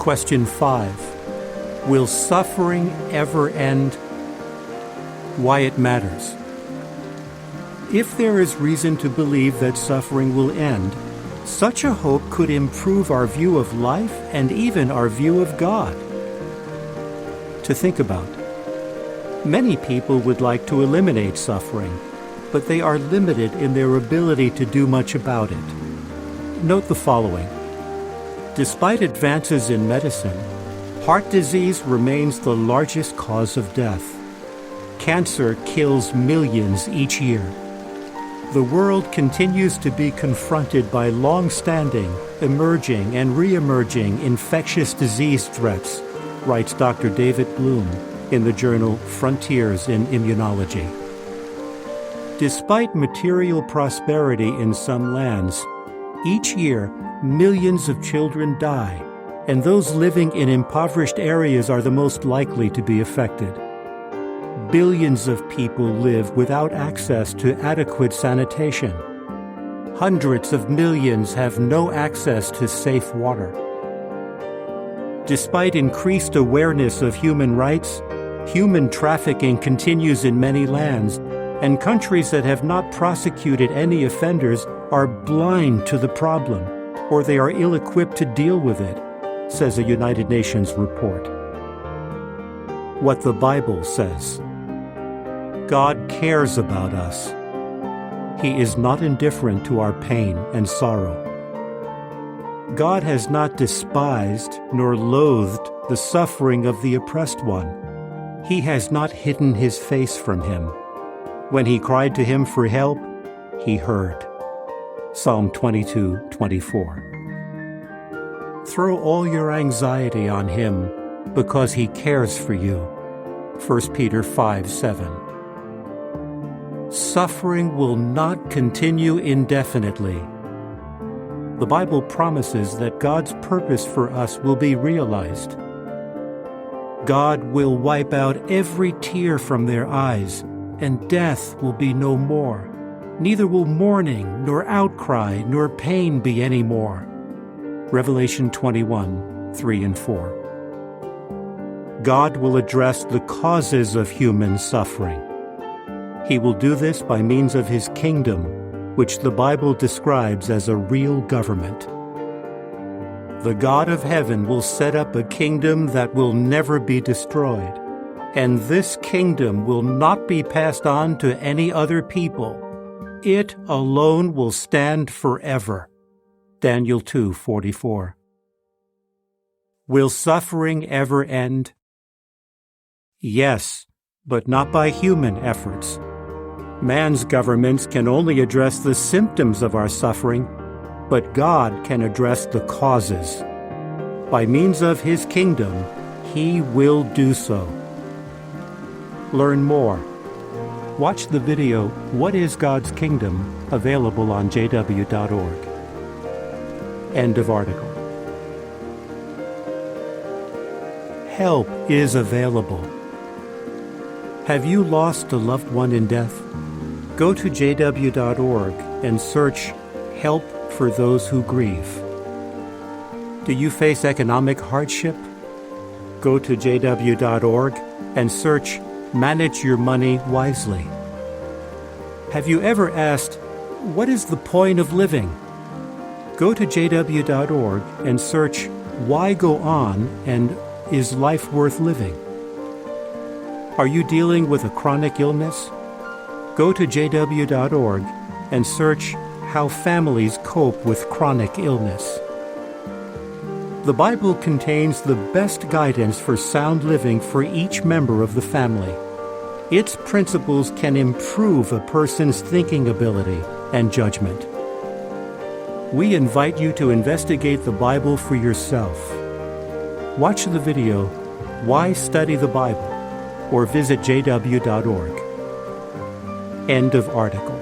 Question 5. Will suffering ever end? Why it matters. If there is reason to believe that suffering will end, such a hope could improve our view of life and even our view of God. To think about. Many people would like to eliminate suffering, but they are limited in their ability to do much about it. Note the following. Despite advances in medicine, heart disease remains the largest cause of death. Cancer kills millions each year. The world continues to be confronted by long-standing, emerging, and re-emerging infectious disease threats, writes Dr. David Bloom in the journal Frontiers in Immunology. Despite material prosperity in some lands, each year millions of children die, and those living in impoverished areas are the most likely to be affected. Billions of people live without access to adequate sanitation. Hundreds of millions have no access to safe water. Despite increased awareness of human rights, human trafficking continues in many lands, and countries that have not prosecuted any offenders are blind to the problem, or they are ill-equipped to deal with it, says a United Nations report. What the Bible says. God cares about us. He is not indifferent to our pain and sorrow. God has not despised nor loathed the suffering of the oppressed one. He has not hidden his face from him. When he cried to him for help, he heard. Psalm 22:24. Throw all your anxiety on him because he cares for you. 1 Peter 5:7. Suffering will not continue indefinitely. The Bible promises that God's purpose for us will be realized. God will wipe out every tear from their eyes, and death will be no more. Neither will mourning, nor outcry, nor pain be any more. Revelation 21:3-4. God will address the causes of human suffering. He will do this by means of his kingdom, which the Bible describes as a real government. The God of heaven will set up a kingdom that will never be destroyed, and this kingdom will not be passed on to any other people. It alone will stand forever. Daniel 2:44. Will suffering ever end? Yes, but not by human efforts. Man's governments can only address the symptoms of our suffering, but God can address the causes. By means of his kingdom, he will do so. Learn more. Watch the video, What is God's Kingdom?, available on jw.org. End of article. Help is available. Have you lost a loved one in death? Go to jw.org and search Help for Those Who Grieve. Do you face economic hardship? Go to jw.org and search Manage Your Money Wisely. Have you ever asked, what is the point of living? Go to jw.org and search Why Go On and Is Life Worth Living? Are you dealing with a chronic illness? Go to jw.org and search How Families Cope with Chronic Illness. The Bible contains the best guidance for sound living for each member of the family. Its principles can improve a person's thinking ability and judgment. We invite you to investigate the Bible for yourself. Watch the video, Why Study the Bible? Or visit jw.org. End of article.